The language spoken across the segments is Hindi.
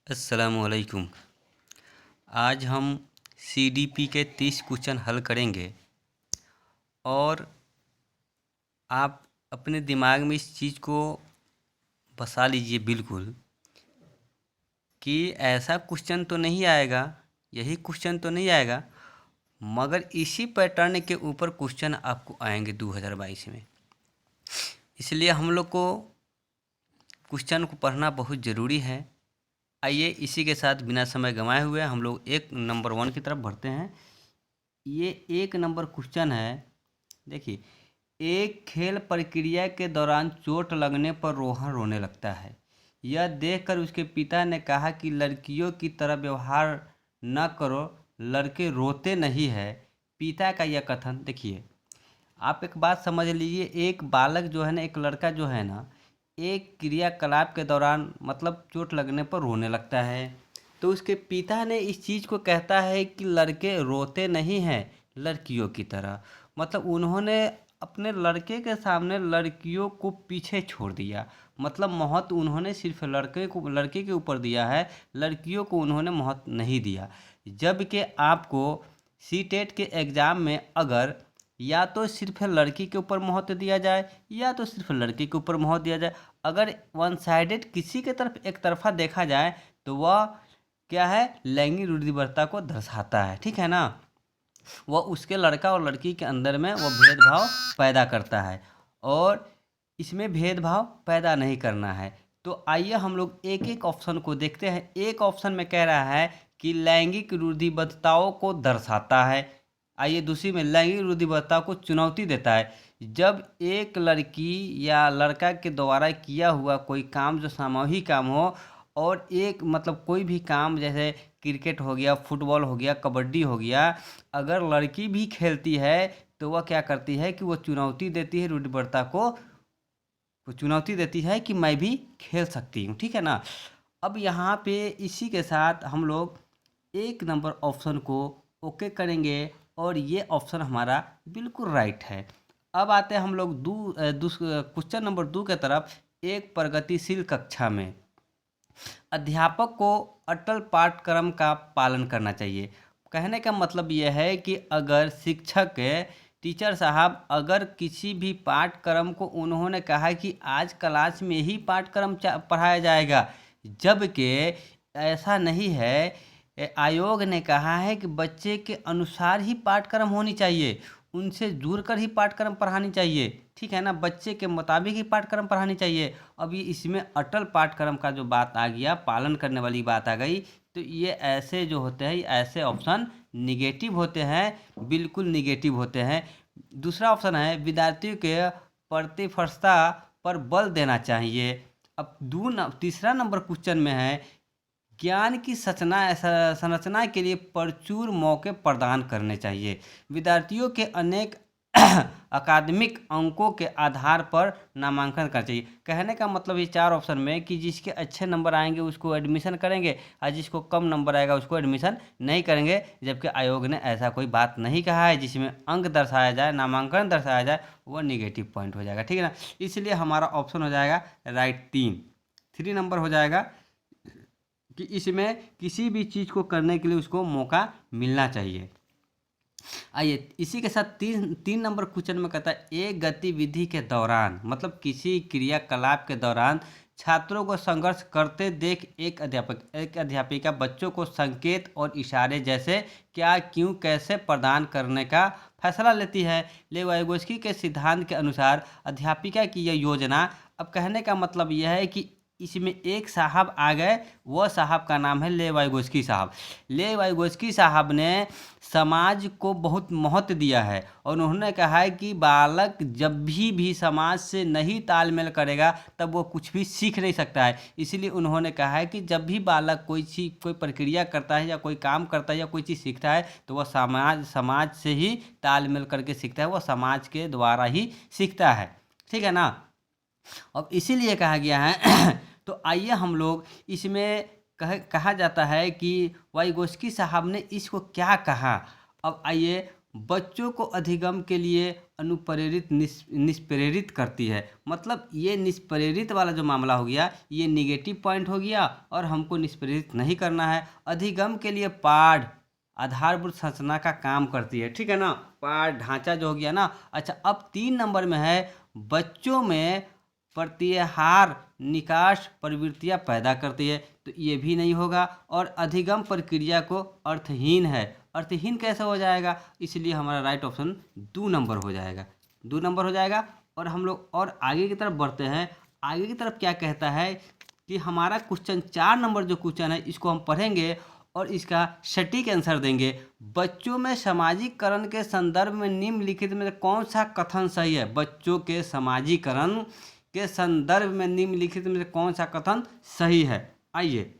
अस्सलामुअलैकुम। आज हम सीडीपी के 30 क्वेश्चन हल करेंगे और आप अपने दिमाग में इस चीज़ को बसा लीजिए बिल्कुल कि ऐसा क्वेश्चन तो नहीं आएगा, यही क्वेश्चन तो नहीं आएगा, मगर इसी पैटर्न के ऊपर क्वेश्चन आपको आएंगे 2022 में। इसलिए हम लोग को क्वेश्चन को पढ़ना बहुत ज़रूरी है। आइए इसी के साथ बिना समय गंवाए हुए हम लोग एक नंबर 1 की तरफ बढ़ते हैं। ये 1 नंबर क्वेश्चन है। देखिए, एक खेल प्रक्रिया के दौरान चोट लगने पर रोहन रोने लगता है। यह देखकर उसके पिता ने कहा कि लड़कियों की तरह व्यवहार न करो, लड़के रोते नहीं है। पिता का यह कथन, देखिए आप एक बात समझ लीजिए, एक बालक जो है ना, एक लड़का जो है ना, एक क्रियाकलाप के दौरान मतलब चोट लगने पर रोने लगता है। तो उसके पिता ने इस चीज़ को कहता है कि लड़के रोते नहीं हैं लड़कियों की तरह। मतलब उन्होंने अपने लड़के के सामने लड़कियों को पीछे छोड़ दिया। मतलब महत्व उन्होंने सिर्फ लड़के के ऊपर दिया है, लड़कियों को उन्होंने महत्व नहीं दिया। जबकि आपको सीटेट के एग्ज़ाम में अगर या तो सिर्फ लड़की के ऊपर महत्व दिया जाए या तो सिर्फ लड़के के ऊपर महत्व दिया जाए, अगर वन साइडेड किसी के तरफ एक तरफा देखा जाए तो वह क्या है, लैंगिक रूढ़िवादिता को दर्शाता है। ठीक है ना, वह उसके लड़का और लड़की के अंदर में वह भेदभाव पैदा करता है और इसमें भेदभाव पैदा नहीं करना है। तो आइए हम लोग एक एक ऑप्शन को देखते हैं। एक ऑप्शन में कह रहा है कि लैंगिक रूढ़िबद्धताओं को दर्शाता है। आइए दूसरी में लैंगिक रूढ़िबद्धता को चुनौती देता है। जब एक लड़की या लड़का के द्वारा किया हुआ कोई काम जो सामूहिक काम हो और एक मतलब कोई भी काम जैसे क्रिकेट हो गया, फुटबॉल हो गया, कबड्डी हो गया, अगर लड़की भी खेलती है तो वह क्या करती है कि वह चुनौती देती है रूढ़िबद्धता को, चुनौती देती है कि मैं भी खेल सकती हूँ। ठीक है ना। अब यहाँ पे इसी के साथ हम लोग एक नंबर ऑप्शन को ओके करेंगे और ये ऑप्शन हमारा बिल्कुल राइट है। अब आते हैं हम लोग क्वेश्चन नंबर 2 के तरफ। एक प्रगतिशील कक्षा में अध्यापक को अटल पाठ्यक्रम का पालन करना चाहिए। कहने का मतलब यह है कि अगर शिक्षक टीचर साहब अगर किसी भी पाठ्यक्रम को उन्होंने कहा कि आज क्लास में ही पाठ्यक्रम पढ़ाया जाएगा, जबकि ऐसा नहीं है, आयोग ने कहा है कि बच्चे के अनुसार ही पाठ्यक्रम होनी चाहिए, उनसे जुड़कर ही पाठ्यक्रम पढ़ानी चाहिए। ठीक है ना, बच्चे के मुताबिक ही पाठ्यक्रम पढ़ानी चाहिए। अब ये इसमें अटल पाठ्यक्रम का जो बात आ गया, पालन करने वाली बात आ गई, तो ये ऐसे जो होते हैं, ऐसे ऑप्शन निगेटिव होते हैं, बिल्कुल निगेटिव होते हैं। दूसरा ऑप्शन है विद्यार्थियों के प्रतिस्पर्धा पर बल देना चाहिए। अब तीसरा नंबर क्वेश्चन में है ज्ञान की संरचना के लिए प्रचुर मौके प्रदान करने चाहिए। विद्यार्थियों के अनेक अकादमिक अंकों के आधार पर नामांकन करना चाहिए। कहने का मतलब ये 4 ऑप्शन में कि जिसके अच्छे नंबर आएंगे उसको एडमिशन करेंगे और जिसको कम नंबर आएगा उसको एडमिशन नहीं करेंगे। जबकि आयोग ने ऐसा कोई बात नहीं कहा है जिसमें अंक दर्शाया जाए, नामांकन दर्शाया जाए, वो निगेटिव पॉइंट हो जाएगा। ठीक है ना। इसलिए हमारा ऑप्शन हो जाएगा राइट 3 नंबर हो जाएगा कि इसमें किसी भी चीज़ को करने के लिए उसको मौका मिलना चाहिए। आइए इसी के साथ तीन नंबर क्वेश्चन में कहता है एक गतिविधि के दौरान मतलब किसी क्रियाकलाप के दौरान छात्रों को संघर्ष करते देख एक अध्यापिका बच्चों को संकेत और इशारे जैसे क्या, क्यों, कैसे प्रदान करने का फैसला लेती है। लेवाइगोस्की के सिद्धांत के अनुसार अध्यापिका की यह योजना, अब कहने का मतलब यह है कि इसमें एक साहब आ गए, वह साहब का नाम है लेवाइगोस्की साहब। लेवाइगोस्की साहब ने समाज को बहुत महत्व दिया है और उन्होंने कहा है कि बालक जब भी समाज से नहीं तालमेल करेगा तब वो कुछ भी सीख नहीं सकता है। इसीलिए उन्होंने कहा है कि जब भी बालक कोई प्रक्रिया करता है या कोई काम करता है या कोई चीज़ सीखता है तो वह समाज से ही तालमेल करके सीखता है, वह समाज के द्वारा ही सीखता है। ठीक है ना। अब इसीलिए कहा गया है तो आइए हम लोग इसमें कहा जाता है कि वाइगोस्की साहब ने इसको क्या कहा। अब आइए बच्चों को अधिगम के लिए अनुप्रेरित निष्प्रेरित करती है। मतलब ये निष्प्रेरित वाला जो मामला हो गया ये निगेटिव पॉइंट हो गया और हमको निष्प्रेरित नहीं करना है। अधिगम के लिए पाठ आधारभूत संरचना का काम करती है, ठीक है ना, पाठ ढांचा जो हो गया ना। अच्छा, अब 3 नंबर में है बच्चों में प्रत्याहार निकास प्रवृत्तियां पैदा करती है, तो ये भी नहीं होगा। और अधिगम प्रक्रिया को अर्थहीन है, अर्थहीन कैसे हो जाएगा, इसलिए हमारा राइट ऑप्शन 2 नंबर हो जाएगा, 2 नंबर हो जाएगा। और हम लोग और आगे की तरफ बढ़ते हैं। आगे की तरफ क्या कहता है कि हमारा क्वेश्चन 4 नंबर जो क्वेश्चन है इसको हम पढ़ेंगे और इसका सटीक आंसर देंगे। बच्चों में सामाजिकरण के संदर्भ में निम्नलिखित में कौन सा कथन सही है। बच्चों के सामाजिकरण के संदर्भ में निम्नलिखित में कौन सा कथन सही है। आइए,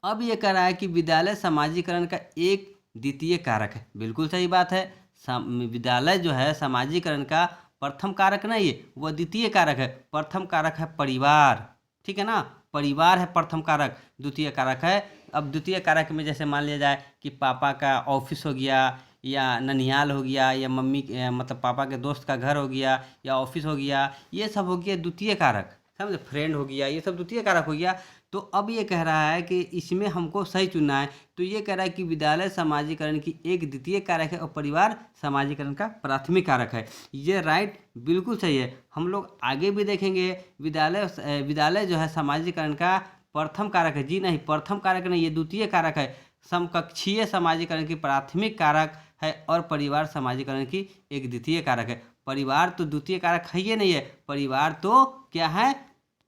अब ये कह रहा है कि विद्यालय सामाजिकरण का एक द्वितीय कारक है। बिल्कुल सही बात है। विद्यालय जो है सामाजिकरण का प्रथम कारक नहीं है, वह द्वितीय कारक है। प्रथम कारक है परिवार, ठीक है ना, परिवार है प्रथम कारक, द्वितीय कारक है। अब द्वितीय कारक में जैसे मान लिया जाए कि पापा का ऑफिस हो गया या ननिहाल हो गया या मम्मी मतलब पापा के दोस्त का घर हो गया या ऑफिस हो गया, ये सब हो गया द्वितीय कारक, समझे, फ्रेंड हो गया, ये सब द्वितीय कारक हो गया। तो अब ये कह रहा है कि इसमें हमको सही चुनना है। तो ये कह रहा है कि विद्यालय सामाजिकरण की एक द्वितीय कारक है और परिवार सामाजिकरण का प्राथमिक कारक है। ये राइट बिल्कुल सही है। हम लोग आगे भी देखेंगे विद्यालय जो है सामाजिकरण का प्रथम कारक है। जी नहीं, प्रथम कारक नहीं, ये द्वितीय कारक है। समकक्षीय सामाजिकरण की प्राथमिक कारक है और परिवार सामाजिकरण की एक द्वितीय कारक है। परिवार तो द्वितीय कारक है ही नहीं है, परिवार तो क्या है,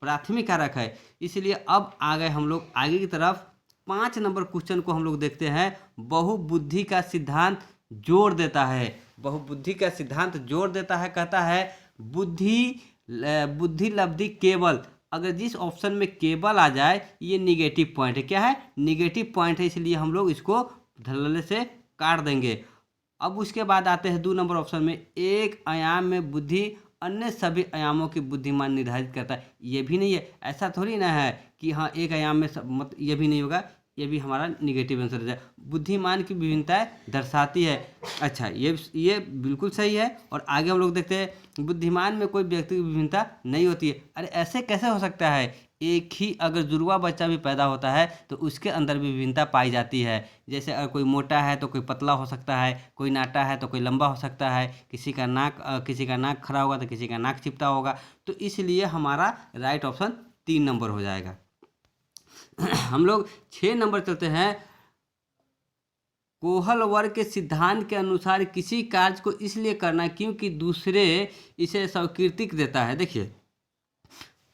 प्राथमिक कारक है। इसलिए अब आ गए हम लोग आगे की तरफ। 5 नंबर क्वेश्चन को हम लोग देखते हैं। बहुबुद्धि का सिद्धांत जोड़ देता है, बहुबुद्धि का सिद्धांत जोड़ देता है, कहता है बुद्धि लब्धि केवल, अगर जिस ऑप्शन में केवल आ जाए ये निगेटिव पॉइंट है। क्या है, निगेटिव पॉइंट है, इसलिए हम लोग इसको धड़ल्ले से काट देंगे। अब उसके बाद आते हैं 2 नंबर ऑप्शन में, एक आयाम में बुद्धि अन्य सभी आयामों की बुद्धिमान निर्धारित करता है। ये भी नहीं है, ऐसा थोड़ी ना है कि हाँ एक आयाम में मत, ये भी नहीं होगा, ये भी हमारा निगेटिव आंसर हो जाए। बुद्धिमान की विभिन्नताएं दर्शाती है। अच्छा, ये बिल्कुल सही है। और आगे हम लोग देखते हैं बुद्धिमान में कोई व्यक्ति की विभिन्नता नहीं होती है। अरे ऐसे कैसे हो सकता है, एक ही अगर जुड़वा बच्चा भी पैदा होता है तो उसके अंदर भी विभिन्नता पाई जाती है। जैसे अगर कोई मोटा है तो कोई पतला हो सकता है, कोई नाटा है तो कोई लंबा हो सकता है, किसी का नाक खड़ा होगा तो किसी का नाक चिपटा होगा। तो इसलिए हमारा राइट ऑप्शन 3 नंबर हो जाएगा। हम लोग 6 नंबर चलते हैं। कोहल वर्ग के सिद्धांत के अनुसार किसी कार्य को इसलिए करना क्योंकि दूसरे इसे स्वीकृति देता है। देखिए,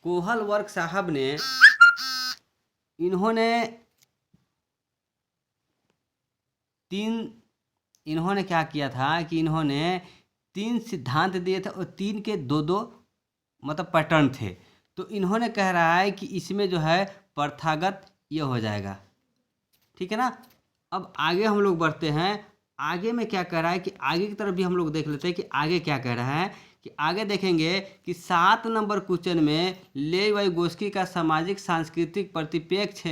कोहल वर्ग साहब ने इन्होंने क्या किया था कि इन्होंने 3 सिद्धांत दिए थे और 3 के 2-2 मतलब पैटर्न थे। तो इन्होंने कह रहा है कि इसमें जो है प्रथागत ये हो जाएगा, ठीक है ना। अब आगे हम लोग बढ़ते हैं। आगे में क्या कह रहा है कि आगे की तरफ भी हम लोग देख लेते हैं कि आगे क्या कह रहा है। कि आगे देखेंगे कि 7 नंबर क्वेश्चन में लेव वाइगोस्की का सामाजिक सांस्कृतिक प्रतिपेक्ष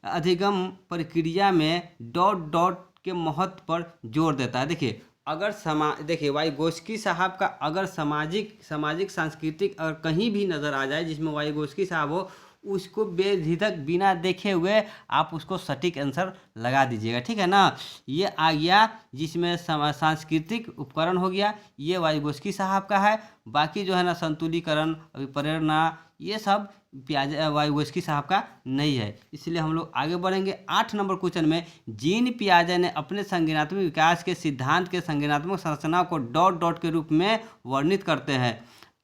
अधिगम प्रक्रिया में डॉट डॉट के महत्व पर जोर देता है। देखिए, अगर देखिए वाइगोस्की साहब का अगर सामाजिक सांस्कृतिक अगर कहीं भी नज़र आ जाए जिसमें वाइगोस्की साहब हो, उसको बेझिझक बिना देखे हुए आप उसको सटीक आंसर लगा दीजिएगा, ठीक है ना। ये आ गया जिसमें सांस्कृतिक उपकरण हो गया, ये वाइगोस्की साहब का है। बाकी जो है ना संतुलीकरण, प्रेरणा, ये सब वाइगोस्की साहब का नहीं है। इसलिए हम लोग आगे बढ़ेंगे। 8 नंबर क्वेश्चन में जीन पियाजे ने अपने संज्ञानात्मक विकास के सिद्धांत के संज्ञानात्मक संरचना को डॉट डॉट के रूप में वर्णित करते हैं।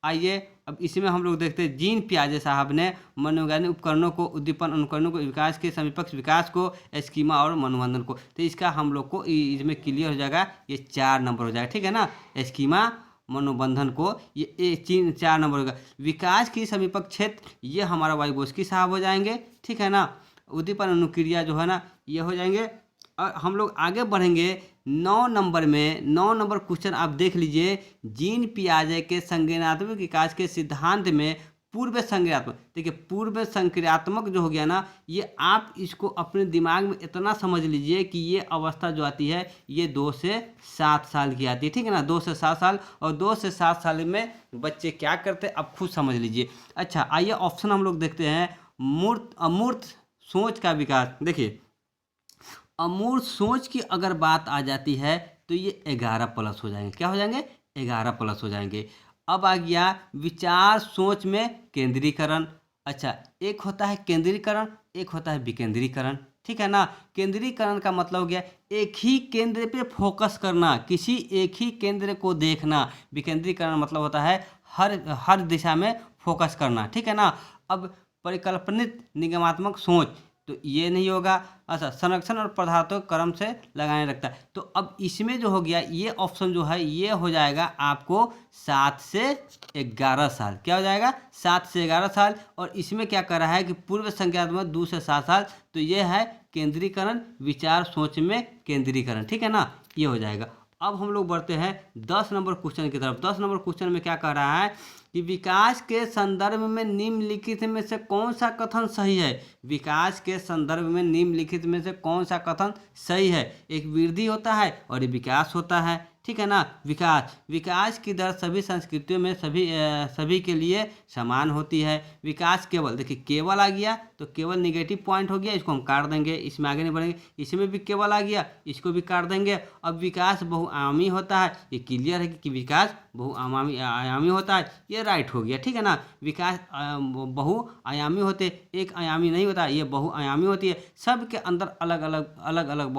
आइए अब इसमें हम लोग देखते हैं जीन पियाजे साहब ने मनोवैज्ञानिक उपकरणों को, उद्दीपन अनुकरणों को, विकास के समीपक्ष विकास को, स्कीमा और मनोबंधन को। तो इसका हम लोग को इसमें क्लियर हो जाएगा, ये 4 नंबर हो जाएगा, ठीक है ना। स्कीमा, मनोबंधन को ये 4 नंबर होगा। विकास की समीपक क्षेत्र ये हमारा वाइगोस्की साहब हो जाएंगे, ठीक है ना। उद्दीपन अनुक्रिया जो है ना ये हो जाएंगे। और हम लोग आगे बढ़ेंगे 9 नंबर में। 9 नंबर क्वेश्चन आप देख लीजिए। जीन पियाजे के संज्ञानात्मक विकास के सिद्धांत में पूर्व संक्रियात्मक, देखिए पूर्व संक्रियात्मक जो हो गया ना, ये आप इसको अपने दिमाग में इतना समझ लीजिए कि ये अवस्था जो आती है ये 2 से 7 साल की आती है, ठीक है ना, 2 से 7 साल। और 2 से 7 साल में बच्चे क्या करते हैं आप खुद समझ लीजिए। अच्छा आइए ऑप्शन हम लोग देखते हैं। मूर्त अमूर्त सोच का विकास, देखिए अमूर्त सोच की अगर बात आ जाती है तो ये 11 प्लस हो जाएंगे, क्या हो जाएंगे, 11 प्लस हो जाएंगे। अब आ गया विचार सोच में केंद्रीकरण। अच्छा एक होता है केंद्रीकरण, एक होता है विकेंद्रीकरण, ठीक है ना। केंद्रीकरण का मतलब हो गया एक ही केंद्र पे फोकस करना, किसी एक ही केंद्र को देखना। विकेंद्रीकरण मतलब होता है हर दिशा में फोकस करना, ठीक है ना। अब परिकल्पनित निगमात्मक सोच तो ये नहीं होगा। अच्छा संरक्षण और पदार्थों को क्रम से लगाने रखता है, तो अब इसमें जो हो गया ये ऑप्शन जो है ये हो जाएगा आपको 7 से 11 साल, क्या हो जाएगा 7 से 11 साल। और इसमें क्या कर रहा है कि पूर्व संक्रियात्मक 2 से 7 साल, तो ये है केंद्रीकरण, विचार सोच में केंद्रीकरण, ठीक है ना, ये हो जाएगा। अब हम लोग बढ़ते हैं 10 नंबर क्वेश्चन की तरफ। 10 नंबर क्वेश्चन में क्या कह रहा है कि विकास के संदर्भ में निम्नलिखित में से कौन सा कथन सही है। विकास के संदर्भ में निम्नलिखित में से कौन सा कथन सही है। एक वृद्धि होता है और ये विकास होता है, ठीक है ना। विकास की दर सभी संस्कृतियों में सभी के लिए समान होती है। विकास केवल, देखिए केवल आ गया तो केवल निगेटिव पॉइंट हो गया, इसको हम काट देंगे, इसमें आगे नहीं बढ़ेंगे। इसमें भी केवल आ गया, इसको भी काट देंगे। अब विकास बहुआयामी होता है, ये क्लियर है कि विकास बहुआयामी होता है, ये राइट हो गया, ठीक है ना। विकास बहुआयामी होते, एक आयामी नहीं होता, ये बहुआयामी होती है। सब के अंदर अलग अलग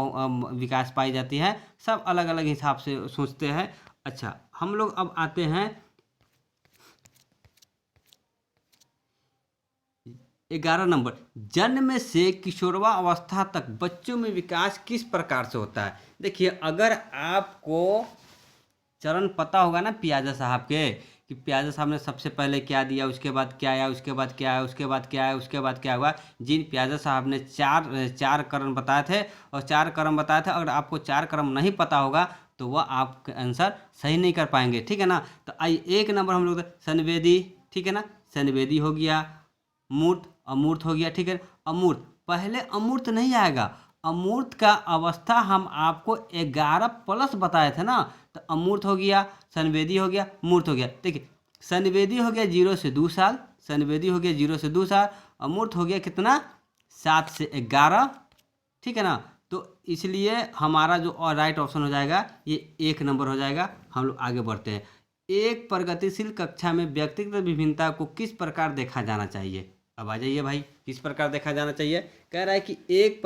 विकास पाई जाती है, सब अलग अलग हिसाब से सोचते हैं। अच्छा हम लोग अब आते हैं 11 नंबर, जन्म से किशोरवा अवस्था तक बच्चों में विकास किस प्रकार से होता है। देखिए अगर आपको चरण पता होगा ना पियाजा साहब के, कि पियाजा साहब ने सबसे पहले क्या दिया, उसके बाद क्या आया, उसके बाद क्या आया, उसके बाद क्या आया, उसके बाद क्या हुआ। जिन पियाजा साहब ने चार कर्म बताए थे और 4 कर्म बताए थे, अगर आपको 4 कर्म नहीं पता होगा तो वह आपका आंसर सही नहीं कर पाएंगे, ठीक है ना। तो आइए 1 नंबर हम लोग संवेदी, ठीक है ना, संवेदी हो गया। मूर्त अमूर्त हो गया, ठीक है। अमूर्त पहले अमूर्त नहीं आएगा, अमूर्त का अवस्था हम आपको 11 प्लस बताए थे ना, तो अमूर्त हो गया, संवेदी हो गया, मूर्त हो गया। देखिए संवेदी हो गया 0 से 2 साल, संवेदी हो गया 0 से 2 साल, अमूर्त हो गया कितना 7 से 11, ठीक है ना। तो इसलिए हमारा जो और राइट ऑप्शन हो जाएगा ये 1 नंबर हो जाएगा। हम लोग आगे बढ़ते हैं। एक प्रगतिशील कक्षा में व्यक्तिगत विभिन्नता को किस प्रकार देखा जाना चाहिए। अब आ जाइए भाई, किस प्रकार देखा जाना चाहिए। कह रहा है कि एक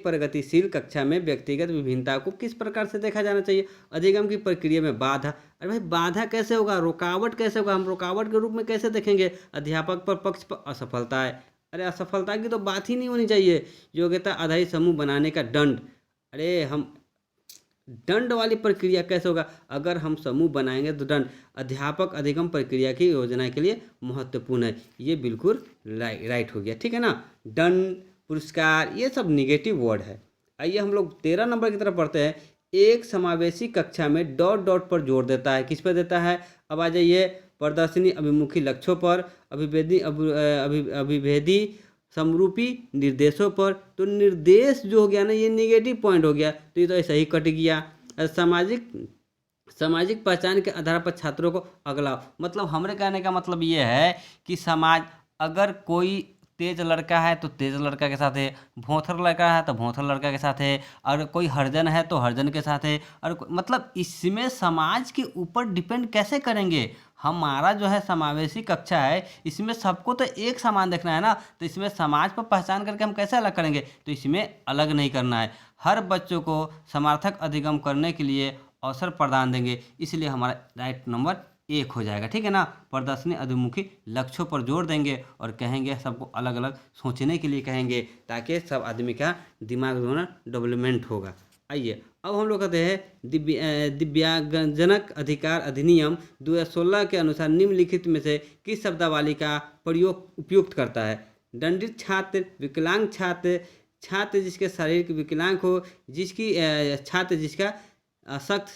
प्रगतिशील कक्षा में व्यक्तिगत विभिन्नता को किस प्रकार से देखा जाना चाहिए। अधिगम की प्रक्रिया में बाधा, अरे भाई बाधा कैसे होगा, रुकावट कैसे होगा, हम रुकावट के रूप में कैसे देखेंगे। अध्यापक पर पक्ष पर असफलता है, अरे असफलता की तो बात ही नहीं होनी चाहिए। योग्यता आधारित समूह बनाने का दंड, अरे हम दंड वाली प्रक्रिया कैसे होगा, अगर हम समूह बनाएंगे तो दंड। अध्यापक अधिगम प्रक्रिया की योजना के लिए महत्वपूर्ण है, ये बिल्कुल राइट हो गया, ठीक है ना। दंड पुरस्कार ये सब निगेटिव वर्ड है। आइए हम लोग 13 नंबर की तरफ पढ़ते हैं। एक समावेशी कक्षा में डॉट डॉट पर जोर देता है, किस पर देता है। अब आ जाइए प्रदर्शनी अभिमुखी लक्ष्यों पर, अभिभेदी समरूपी निर्देशों पर। तो निर्देश जो हो गया ना ये निगेटिव पॉइंट हो गया, तो ये तो ऐसा ही कट गया। सामाजिक पहचान के आधार पर छात्रों को अगला, मतलब हमारे कहने का मतलब ये है कि समाज, अगर कोई तेज लड़का है तो तेज लड़का के साथ है, भोंथर लड़का है तो भोंथर लड़का के साथ है, और कोई हरिजन है तो हरिजन के साथ है, और मतलब इसमें समाज के ऊपर डिपेंड कैसे करेंगे। हमारा जो है समावेशी कक्षा है, इसमें सबको तो एक समान देखना है ना, तो इसमें समाज पर पहचान करके हम कैसे अलग करेंगे, तो इसमें अलग नहीं करना है। हर बच्चों को समार्थक अधिगम करने के लिए अवसर प्रदान देंगे, इसलिए हमारा राइट नंबर 1 हो जाएगा, ठीक है ना। प्रदर्शनी अभिमुखी लक्ष्यों पर जोर देंगे और कहेंगे सबको अलग अलग सोचने के लिए कहेंगे, ताकि सब आदमी का दिमाग जो है ना डेवलपमेंट होगा। आइए अब हम लोग कहते हैं दिव्यांगजनक अधिकार अधिनियम 2016 के अनुसार निम्नलिखित में से किस शब्दावली का प्रयोग उपयुक्त करता है। दंडित छात्र, विकलांग छात्र, छात्र जिसके शारीरिक विकलांग हो, छात्र जिसका सख्त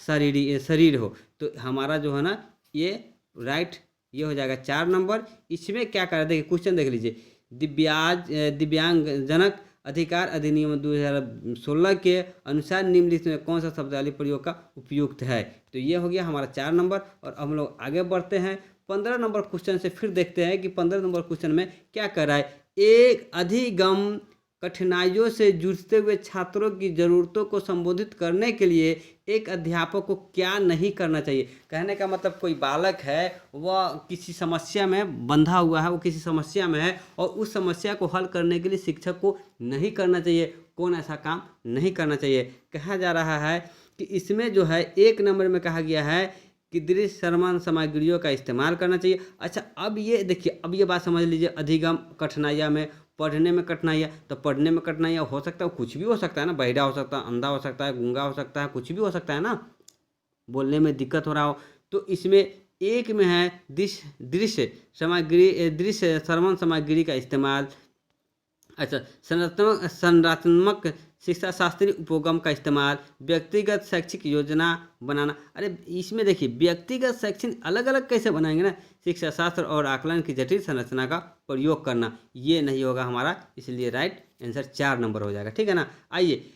शरीर हो। तो हमारा जो है ना ये राइट ये हो जाएगा 4 नंबर। इसमें क्या कर देखिए क्वेश्चन देख लीजिए, दिव्यांगजनक अधिकार अधिनियम 2016 के अनुसार निम्नलिखित में कौन सा शब्दावली प्रयोग का उपयुक्त है। तो ये हो गया हमारा 4 नंबर। और हम लोग आगे बढ़ते हैं 15 नंबर क्वेश्चन से, फिर देखते हैं कि 15 नंबर क्वेश्चन में क्या कर रहा है। एक अधिगम कठिनाइयों से जूझते हुए छात्रों की ज़रूरतों को संबोधित करने के लिए एक अध्यापक को क्या नहीं करना चाहिए। कहने का मतलब कोई बालक है, वह किसी समस्या में बंधा हुआ है, वो किसी समस्या में है और उस समस्या को हल करने के लिए शिक्षक को नहीं करना चाहिए। कौन ऐसा काम नहीं करना चाहिए। कहा जा रहा है कि इसमें जो है 1 नंबर में कहा गया है कि दृश्य श्रवण सामग्रियों का इस्तेमाल करना चाहिए। अच्छा, अब ये देखिए, अब ये बात समझ लीजिए, अधिगम कठिनाइयाँ में, पढ़ने में कठिनाइयाँ, तो पढ़ने में कठिनाइयाँ हो सकता है, कुछ भी हो सकता है ना, बहिरा हो सकता है, अंधा हो सकता है, गूंगा हो सकता है, कुछ भी हो सकता है ना, बोलने में दिक्कत हो रहा हो। तो इसमें एक में है दृश्य श्रवण सामग्री का इस्तेमाल। अच्छा, संरचनात्मक शिक्षा शास्त्रीय उपगम का इस्तेमाल, व्यक्तिगत शैक्षिक योजना बनाना। अरे इसमें देखिए, व्यक्तिगत शैक्षिक अलग अलग कैसे बनाएंगे ना, शिक्षा शास्त्र और आकलन की जटिल संरचना का प्रयोग करना, ये नहीं होगा हमारा, इसलिए राइट आंसर 4 नंबर हो जाएगा। ठीक है ना। आइए,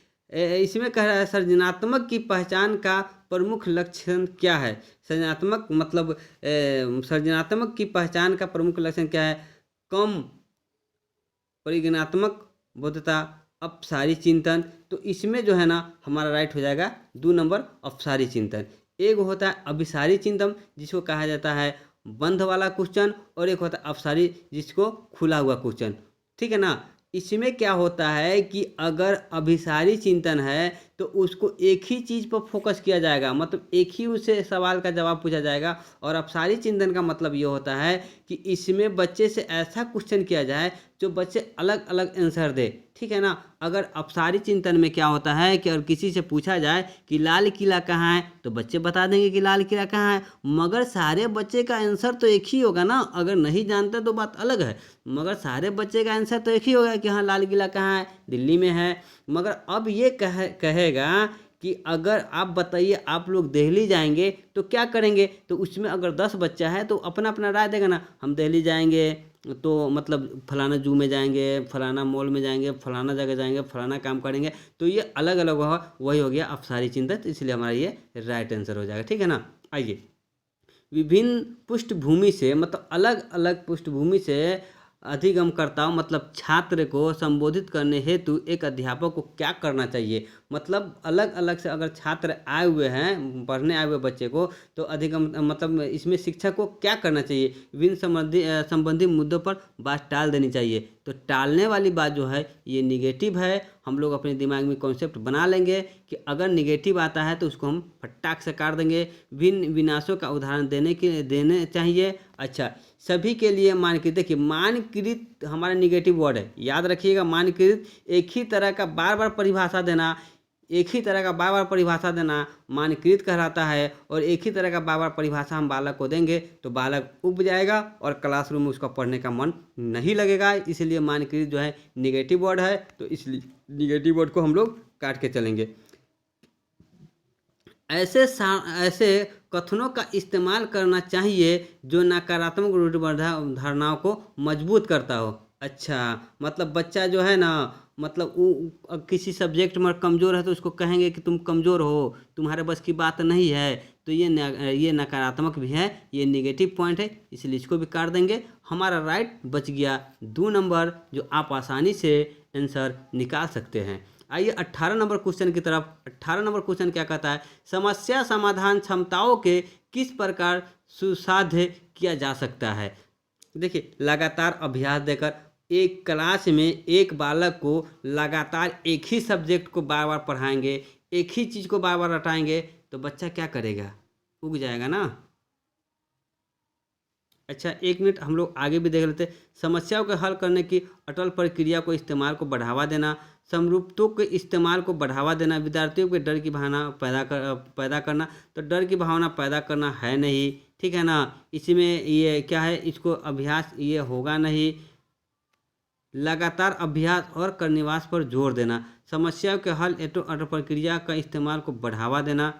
इसमें कह रहा है सृजनात्मक की पहचान का प्रमुख लक्षण क्या है। सृजनात्मक मतलब सृजनात्मक की पहचान का प्रमुख लक्षण क्या है। कम परिज्ञानात्मक बोधता, अपसारी चिंतन। तो इसमें जो है ना हमारा राइट हो जाएगा 2 नंबर अपसारी चिंतन। एक होता है अभिसारी चिंतन जिसको कहा जाता है बंध वाला क्वेश्चन, और एक होता है अपसारी जिसको खुला हुआ क्वेश्चन। ठीक है ना। इसमें क्या होता है कि अगर अभिसारी चिंतन है तो उसको एक ही चीज़ पर फोकस किया जाएगा, मतलब एक ही उसे सवाल का जवाब पूछा जाएगा। और अपसारी चिंतन का मतलब ये होता है कि इसमें बच्चे से ऐसा क्वेश्चन किया जाए जो बच्चे अलग अलग आंसर दे। ठीक है ना। अगर अपसारी चिंतन में क्या होता है कि अगर किसी से पूछा जाए कि लाल किला कहाँ है तो बच्चे बता देंगे कि लाल किला कहाँ है, मगर सारे बच्चे का आंसर तो एक ही होगा ना। अगर नहीं जानते तो बात अलग है, मगर सारे बच्चे का आंसर तो एक ही होगा कि हाँ लाल किला कहाँ है, दिल्ली में है। मगर अब ये कहेगा कि अगर आप बताइए आप लोग दिल्ली जाएंगे तो क्या करेंगे, तो उसमें अगर 10 बच्चा है तो अपना अपना राय देगा ना। हम दिल्ली जाएंगे तो मतलब फलाना जू में जाएंगे, फलाना मॉल में जाएंगे, फलाना जगह जाएंगे, फलाना काम करेंगे। तो ये अलग अलग हुआ, वही हो गया अपसारी चिंतन, तो इसलिए हमारा ये राइट आंसर हो जाएगा। ठीक है ना। आइए, विभिन्न पृष्ठभूमि से मतलब अलग अलग पृष्ठभूमि से अधिगमकर्ताओं मतलब छात्र को संबोधित करने हेतु एक अध्यापक को क्या करना चाहिए। मतलब अलग अलग से अगर छात्र आए हुए हैं, पढ़ने आए हुए बच्चे को, तो अधिगम मतलब इसमें शिक्षक को क्या करना चाहिए। विभिन्न संबंधी मुद्दों पर बात टाल देनी चाहिए। तो टालने वाली बात जो है ये निगेटिव है। हम लोग अपने दिमाग में कॉन्सेप्ट बना लेंगे कि अगर निगेटिव आता है तो उसको हम फटाक से काट देंगे। भिन्न विनाशों का उदाहरण देने चाहिए। अच्छा, सभी के लिए मानकृत, देखिए मानकृत हमारा निगेटिव वर्ड है, याद रखिएगा। मानकृत एक ही तरह का बार बार परिभाषा देना, एक ही तरह का बार बार परिभाषा देना मानकृत कहलाता है। और एक ही तरह का बार बार परिभाषा हम बालक को देंगे तो बालक उब जाएगा और क्लासरूम में उसका पढ़ने का मन नहीं लगेगा। इसलिए मानकृत जो है निगेटिव वर्ड है, तो इसलिए निगेटिव वर्ड को हम लोग काट के चलेंगे। ऐसे कथनों का इस्तेमाल करना चाहिए जो नकारात्मक रूढ़िबद्ध धारणाओं को मजबूत करता हो। अच्छा, मतलब बच्चा जो है ना, मतलब वो किसी सब्जेक्ट में कमज़ोर है तो उसको कहेंगे कि तुम कमज़ोर हो, तुम्हारे बस की बात नहीं है, तो ये नकारात्मक भी है, ये नेगेटिव पॉइंट है, इसलिए इसको भी काट देंगे। हमारा राइट बच गया 2 नंबर, जो आप आसानी से आंसर निकाल सकते हैं। आइए 18 नंबर क्वेश्चन की तरफ। 18 नंबर क्वेश्चन क्या कहता है, समस्या समाधान क्षमताओं के किस प्रकार सुसाध्य किया जा सकता है। देखिए, लगातार अभ्यास देकर एक क्लास में एक बालक को लगातार एक ही सब्जेक्ट को बार बार पढ़ाएंगे, एक ही चीज़ को बार बार रटाएंगे तो बच्चा क्या करेगा, उग जाएगा ना। अच्छा, 1 मिनट हम लोग आगे भी देख लेते। समस्याओं के हल करने की अटल प्रक्रिया को इस्तेमाल को बढ़ावा देना, समरूपतों के इस्तेमाल को बढ़ावा देना, विद्यार्थियों के डर की भावना पैदा करना। तो डर की भावना पैदा करना है नहीं, ठीक है ना। इसमें ये क्या है, इसको अभ्यास ये होगा नहीं। लगातार अभ्यास और करनिवास पर जोर देना, समस्याओं के हल अटल प्रक्रिया का इस्तेमाल को बढ़ावा देना।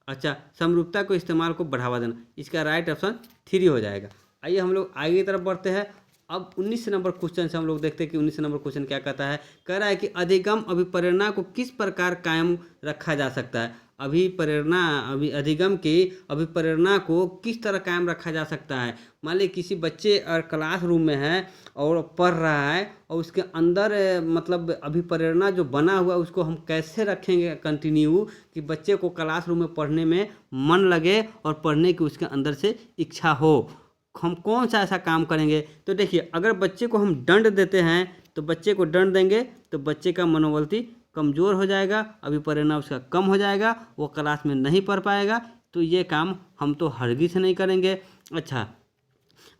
अच्छा, समरूपता को इस्तेमाल को बढ़ावा देना, इसका राइट ऑप्शन 3 हो जाएगा। आइए हम लोग आगे की तरफ बढ़ते हैं। अब 19 नंबर क्वेश्चन से हम लोग देखते हैं कि 19 नंबर क्वेश्चन क्या कहता है। कह रहा है कि अधिगम अभिप्रेरणा को किस प्रकार कायम रखा जा सकता है। अधिगम की अभिप्रेरणा को किस तरह कायम रखा जा सकता है। मान लीजिए किसी बच्चे और क्लासरूम में है और पढ़ रहा है और उसके अंदर मतलब अभिप्रेरणा जो बना हुआ है उसको हम कैसे रखेंगे कंटिन्यू कि बच्चे को क्लासरूम में पढ़ने में मन लगे और पढ़ने की उसके अंदर से इच्छा हो। हम कौन सा ऐसा काम करेंगे। तो देखिए, अगर बच्चे को हम दंड देते हैं तो बच्चे को दंड देंगे तो बच्चे का मनोबल कमज़ोर हो जाएगा, अभिप्रेरणा उसका कम हो जाएगा, वो क्लास में नहीं पढ़ पाएगा। तो ये काम हम तो हरगिज़ नहीं करेंगे। अच्छा,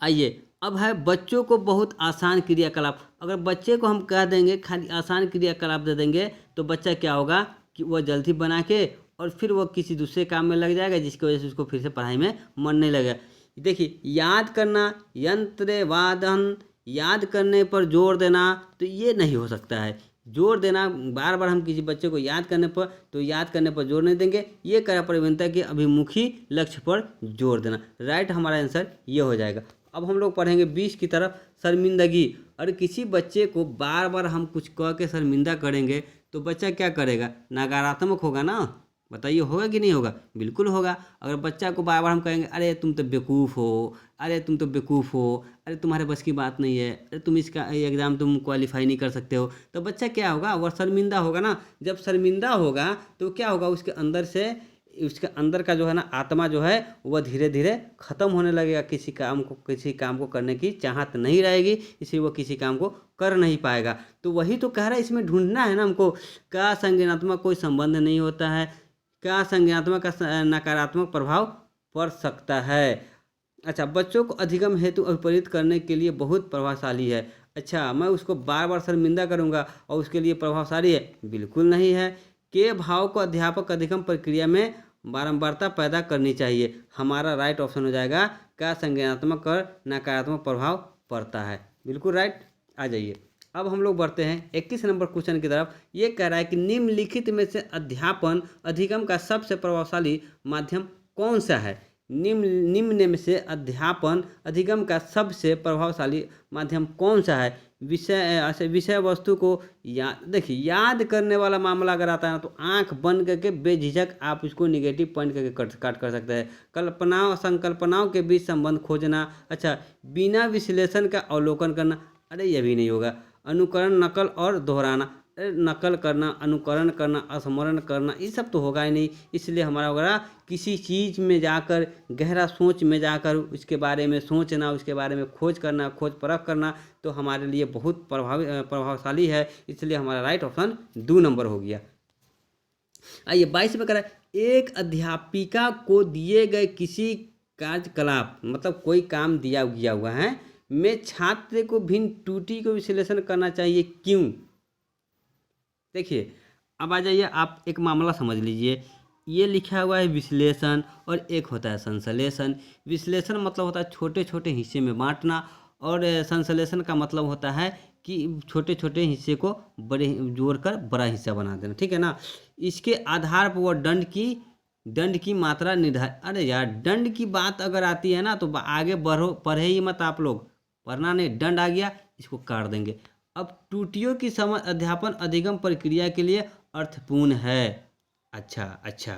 आइए अब है बच्चों को बहुत आसान क्रियाकलाप। अगर बच्चे को हम कह देंगे खाली आसान क्रियाकलाप दे देंगे तो बच्चा क्या होगा कि वह जल्दी बना के और फिर वो किसी दूसरे काम में लग जाएगा, जिसकी वजह से उसको फिर से पढ़ाई में मन नहीं लगेगा। देखिए, याद करना, यंत्र वादन, याद करने पर जोर देना, तो ये नहीं हो सकता है। जोर देना, बार बार हम किसी बच्चे को याद करने पर जोर नहीं देंगे। ये करा परिवर्तन के अभिमुखी लक्ष्य पर जोर देना। राइट, हमारा आंसर ये हो जाएगा। अब हम लोग पढ़ेंगे 20 की तरफ, शर्मिंदगी। और किसी बच्चे को बार बार हम कुछ कह के शर्मिंदा करेंगे तो बच्चा क्या करेगा, नकारात्मक होगा ना। बताइए, होगा कि नहीं होगा? बिल्कुल होगा। अगर बच्चा को बार बार हम कहेंगे अरे तुम तो बेवकूफ़ हो, अरे तुम तो बेवकूफ़ हो, अरे तुम्हारे बस की बात नहीं है, अरे तुम इसका एग्ज़ाम तुम क्वालिफाई नहीं कर सकते हो, तो बच्चा क्या होगा, वह शर्मिंदा होगा ना। जब शर्मिंदा होगा तो क्या होगा, उसके अंदर का जो है ना आत्मा जो है वह धीरे धीरे ख़त्म होने लगेगा। किसी काम को करने की चाहत नहीं रहेगी, इसलिए वो किसी काम को कर नहीं पाएगा। तो वही तो कह रहा है, इसमें ढूंढना है ना हमको। क्या संज्ञानात्मक कोई संबंध नहीं होता है, क्या संज्ञानात्मक का नकारात्मक प्रभाव पड़ सकता है। अच्छा, बच्चों को अधिगम हेतु अभिप्रेरित करने के लिए बहुत प्रभावशाली है। अच्छा, मैं उसको बार बार शर्मिंदा करूंगा और उसके लिए प्रभावशाली है? बिल्कुल नहीं है। के भाव को अध्यापक अधिगम प्रक्रिया में बारंबारता पैदा करनी चाहिए। हमारा राइट ऑप्शन हो जाएगा, क्या संज्ञानात्मक और नकारात्मक प्रभाव पड़ता है। बिल्कुल राइट। आ जाइए, अब हम लोग बढ़ते हैं 21 नंबर क्वेश्चन की तरफ। ये कह रहा है कि निम्नलिखित में से अध्यापन अधिगम का सबसे प्रभावशाली माध्यम कौन सा है। निम्न में से अध्यापन अधिगम का सबसे प्रभावशाली माध्यम कौन सा है। विषय वस्तु को देखिए, याद करने वाला मामला अगर आता है ना तो आंख बंद करके बेझिझक आप इसको निगेटिव पॉइंट करके काट कर सकते हैं। कल्पनाओं संकल्पनाओं के बीच संबंध खोजना। अच्छा, बिना विश्लेषण का अवलोकन करना, अरे ये भी नहीं होगा। अनुकरण, नकल और दोहराना, नकल करना, अनुकरण करना, स्मरण करना, ये सब तो होगा ही नहीं। इसलिए हमारा होगा किसी चीज़ में जाकर, गहरा सोच में जाकर उसके बारे में सोचना, उसके बारे में खोज करना, खोज परख करना, तो हमारे लिए बहुत प्रभावशाली है। इसलिए हमारा राइट ऑप्शन 2 नंबर हो गया। आइए 22 में कह रहा है, एक अध्यापिका को दिए गए किसी कार्यकलाप, मतलब कोई काम दिया गया हुआ है, में छात्र को भिन्न त्रुटि को विश्लेषण करना चाहिए, क्यों। देखिए, अब आ जाइए, आप एक मामला समझ लीजिए। ये लिखा हुआ है विश्लेषण और एक होता है संश्लेषण। विश्लेषण मतलब होता है छोटे छोटे हिस्से में बांटना, और संश्लेषण का मतलब होता है कि छोटे छोटे हिस्से को बड़े जोड़कर बड़ा हिस्सा बना देना, ठीक है ना। इसके आधार पर वह दंड की मात्रा निर्धारित। अरे यार, दंड की बात अगर आती है ना तो आगे बढ़ो, पढ़े ही मत आप लोग, पढ़ना नहीं। दंड आ गया, इसको काट देंगे। अब त्रुटियों की समझ अध्यापन अधिगम प्रक्रिया के लिए अर्थपूर्ण है। अच्छा,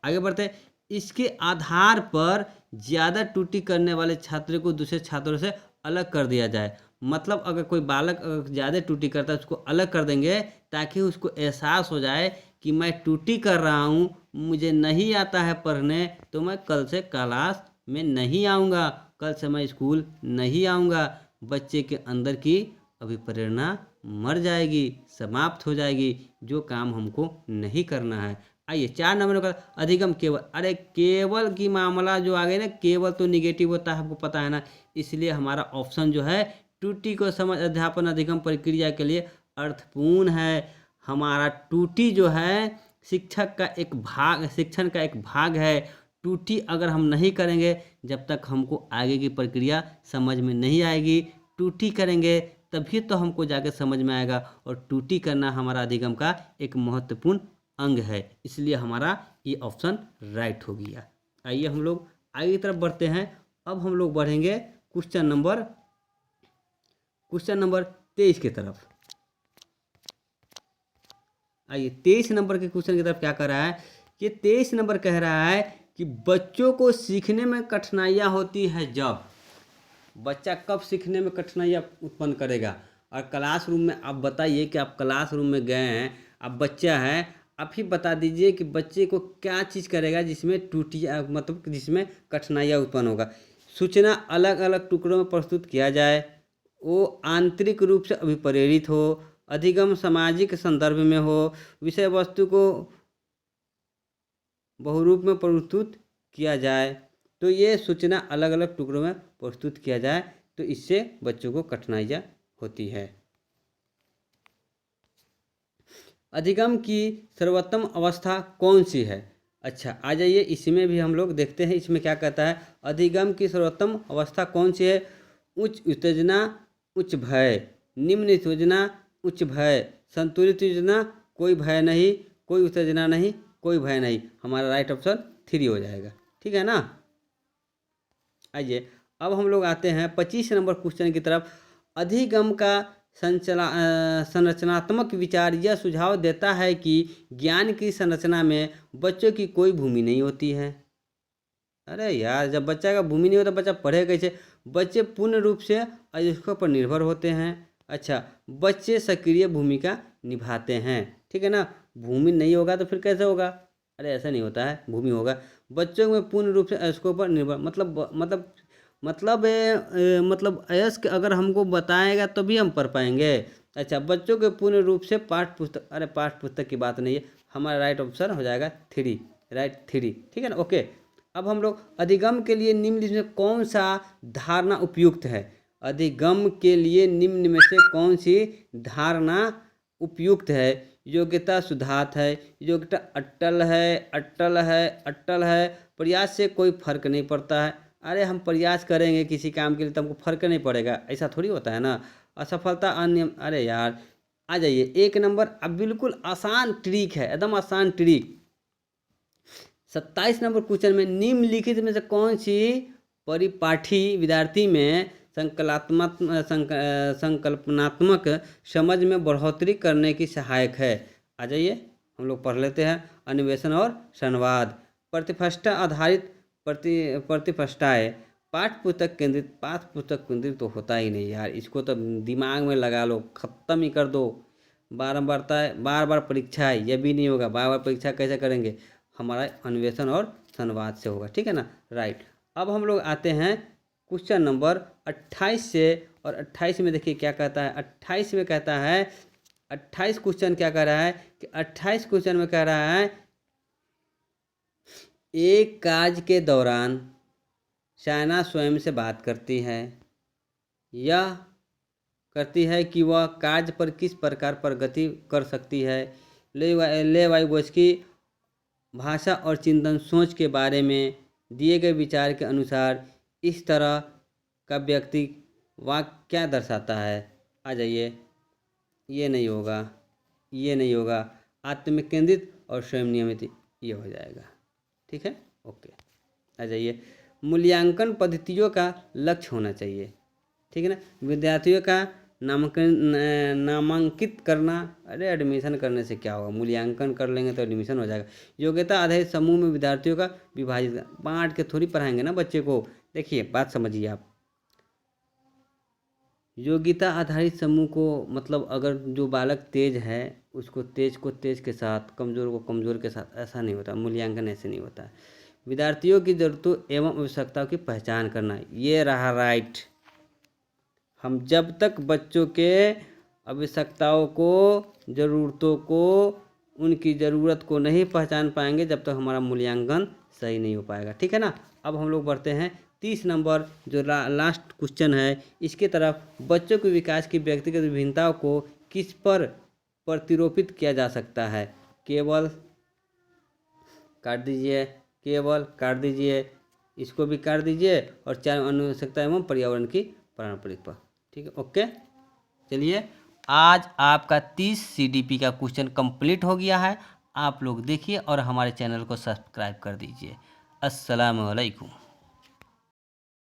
आगे बढ़ते हैं। इसके आधार पर ज़्यादा त्रुटि करने वाले छात्र को दूसरे छात्रों से अलग कर दिया जाए। मतलब अगर कोई बालक अगर ज़्यादा त्रुटि करता है उसको अलग कर देंगे, ताकि उसको एहसास हो जाए कि मैं त्रुटि कर रहा हूँ, मुझे नहीं आता है पढ़ने, तो मैं कल से क्लास में नहीं आऊँगा, कल से मैं स्कूल नहीं आऊँगा। बच्चे के अंदर की अभिप्रेरणा मर जाएगी, समाप्त हो जाएगी, जो काम हमको नहीं करना है। आइए 4 नंबर का अधिगम केवल। अरे केवल की मामला जो आ गई ना, केवल तो निगेटिव होता है, आपको पता है ना। इसलिए हमारा ऑप्शन जो है त्रुटि को समझ अध्यापन अधिगम प्रक्रिया के लिए अर्थपूर्ण है। हमारा त्रुटि जो है शिक्षण का एक भाग है। त्रुटि अगर हम नहीं करेंगे, जब तक हमको आगे की प्रक्रिया समझ में नहीं आएगी। त्रुटि करेंगे तभी तो हमको जाके समझ में आएगा, और त्रुटि करना हमारा अधिगम का एक महत्वपूर्ण अंग है। इसलिए हमारा ये ऑप्शन राइट हो गया। आइए हम लोग आगे की तरफ बढ़ते हैं। अब हम लोग बढ़ेंगे क्वेश्चन नंबर 23 की तरफ। आइए 23 नंबर के क्वेश्चन की तरफ क्या कर रहा है कि 23 नंबर कह रहा है कि बच्चों को सीखने में कठिनाइयाँ होती है जब। बच्चा कब सीखने में कठिनाइयाँ उत्पन्न करेगा? और क्लासरूम में आप बताइए कि आप क्लासरूम में गए हैं, आप बच्चा है, आप ही बता दीजिए कि बच्चे को क्या चीज़ करेगा जिसमें त्रुटियाँ मतलब जिसमें कठिनाइयाँ उत्पन्न होगा। सूचना अलग अलग टुकड़ों में प्रस्तुत किया जाए, वो आंतरिक रूप से अभिप्रेरित हो, अधिगम सामाजिक संदर्भ में हो, विषय वस्तु को बहुरूप में प्रस्तुत किया जाए। तो ये सूचना अलग अलग टुकड़ों में प्रस्तुत किया जाए तो इससे बच्चों को कठिनाइयाँ होती है। अधिगम की सर्वोत्तम अवस्था कौन सी है? अच्छा आ जाइए, इसमें भी हम लोग देखते हैं इसमें क्या कहता है। अधिगम की सर्वोत्तम अवस्था कौन सी है? उच्च उत्तेजना उच्च भय, निम्न उत्तेजना उच्च भय, संतुलित उत्तेजना कोई भय नहीं, कोई उत्तेजना नहीं, कोई भय नहीं। हमारा राइट ऑप्शन 3 हो जाएगा। ठीक है ना। आइए अब हम लोग आते हैं 25 नंबर क्वेश्चन की तरफ। अधिगम का संरचनात्मक विचार यह सुझाव देता है कि ज्ञान की संरचना में बच्चों की कोई भूमि नहीं होती है। अरे यार, जब बच्चा का भूमि नहीं होता बच्चा पढ़े कैसे? बच्चे पूर्ण रूप से अयस्कों पर निर्भर होते हैं। अच्छा, बच्चे सक्रिय भूमिका निभाते हैं। ठीक है ना। भूमि नहीं होगा तो फिर कैसे होगा? अरे ऐसा नहीं होता है, भूमि होगा। बच्चों में पूर्ण रूप से अयस्कों पर निर्भर मतलब अयस्क अगर हमको बताएगा तभी हम पढ़ पाएंगे। अच्छा, बच्चों के पूर्ण रूप से पाठ्य पुस्तक, अरे पाठ्य पुस्तक की बात नहीं है। हमारा राइट ऑप्शन हो जाएगा 3, राइट 3। ठीक है ना। ओके, अब हम लोग अधिगम के लिए निम्न में कौन सा धारणा उपयुक्त है? अधिगम के लिए निम्न में से कौन सी धारणा उपयुक्त है? योग्यता सुधात है, योग्यता अटल है, अटल है, अटल है, प्रयास से कोई फर्क नहीं पड़ता है। अरे हम प्रयास करेंगे किसी काम के लिए तो हमको फर्क नहीं पड़ेगा, ऐसा थोड़ी होता है ना। असफलता अन्य, अरे यार आ जाइए 1 नंबर। अब बिल्कुल आसान ट्रिक है, एकदम आसान ट्रिक। 27 नंबर क्वेश्चन में निम्नलिखित में से कौन सी परिपाठी विद्यार्थी में संकल्पनात्मक समझ में बढ़ोतरी करने की सहायक है? आ जाइए हम लोग पढ़ लेते हैं। अन्वेषण और संवाद, प्रतिष्ठा आधारित प्रतिष्ठाएँ, पाठ्य पुस्तक केंद्रित तो होता ही नहीं यार, इसको तो दिमाग में लगा लो, ख़त्म ही कर दो। बार बार परीक्षा है, यह भी नहीं होगा। बार बार परीक्षा कैसे करेंगे? हमारा अन्वेषण और संवाद से होगा। ठीक है ना। राइट। अब हम लोग आते हैं क्वेश्चन नंबर 28 से, और 28 में देखिए क्या कहता है। 28 में कहता है, 28 क्वेश्चन क्या कह रहा है कि 28 क्वेश्चन में कह रहा है, एक कार्य के दौरान शायना स्वयं से बात करती है। यह करती है कि वह कार्य पर किस प्रकार प्रगति कर सकती है। लेवाइवस्की भाषा और चिंतन सोच के बारे में दिए गए विचार के अनुसार इस तरह का व्यक्ति वाक्य क्या दर्शाता है? आ जाइए, ये नहीं होगा, ये नहीं होगा। आत्मकेंद्रित और स्वयं नियमित, ये हो जाएगा। ठीक है। ओके, आ जाइए। मूल्यांकन पद्धतियों का लक्ष्य होना चाहिए। ठीक है ना। विद्यार्थियों का नामांकित करना, अरे एडमिशन करने से क्या होगा? मूल्यांकन कर लेंगे तो एडमिशन हो जाएगा। योग्यता आधारित समूह में विद्यार्थियों का विभाजित, बांट के थोड़ी पढ़ाएंगे ना बच्चे को। देखिए बात समझिए आप, योग्यता आधारित समूह को मतलब अगर जो बालक तेज है उसको तेज के साथ, कमज़ोर को कमज़ोर के साथ, ऐसा नहीं होता। मूल्यांकन ऐसे नहीं होता। विद्यार्थियों की ज़रूरतों एवं आवश्यकताओं की पहचान करना, ये रहा राइट। हम जब तक बच्चों के आवश्यकताओं को, ज़रूरतों को, उनकी ज़रूरत को नहीं पहचान पाएंगे जब तक हमारा मूल्यांकन सही नहीं हो पाएगा। ठीक है ना। अब हम लोग बढ़ते हैं 30 नंबर जो लास्ट क्वेश्चन है इसके तरफ। बच्चों के विकास की व्यक्तिगत विभिन्नताओं को किस पर प्रतिरोपित किया जा सकता है? केवल काट दीजिए, केवल काट दीजिए, इसको भी काट दीजिए, और 4 आवश्यकता एवं पर्यावरण की पारंपरिक पर। ठीक है। ओके, चलिए आज आपका 30 CDP का क्वेश्चन कंप्लीट हो गया है। आप लोग देखिए और हमारे चैनल को सब्सक्राइब कर दीजिए। अस्सलाम वालेकुम।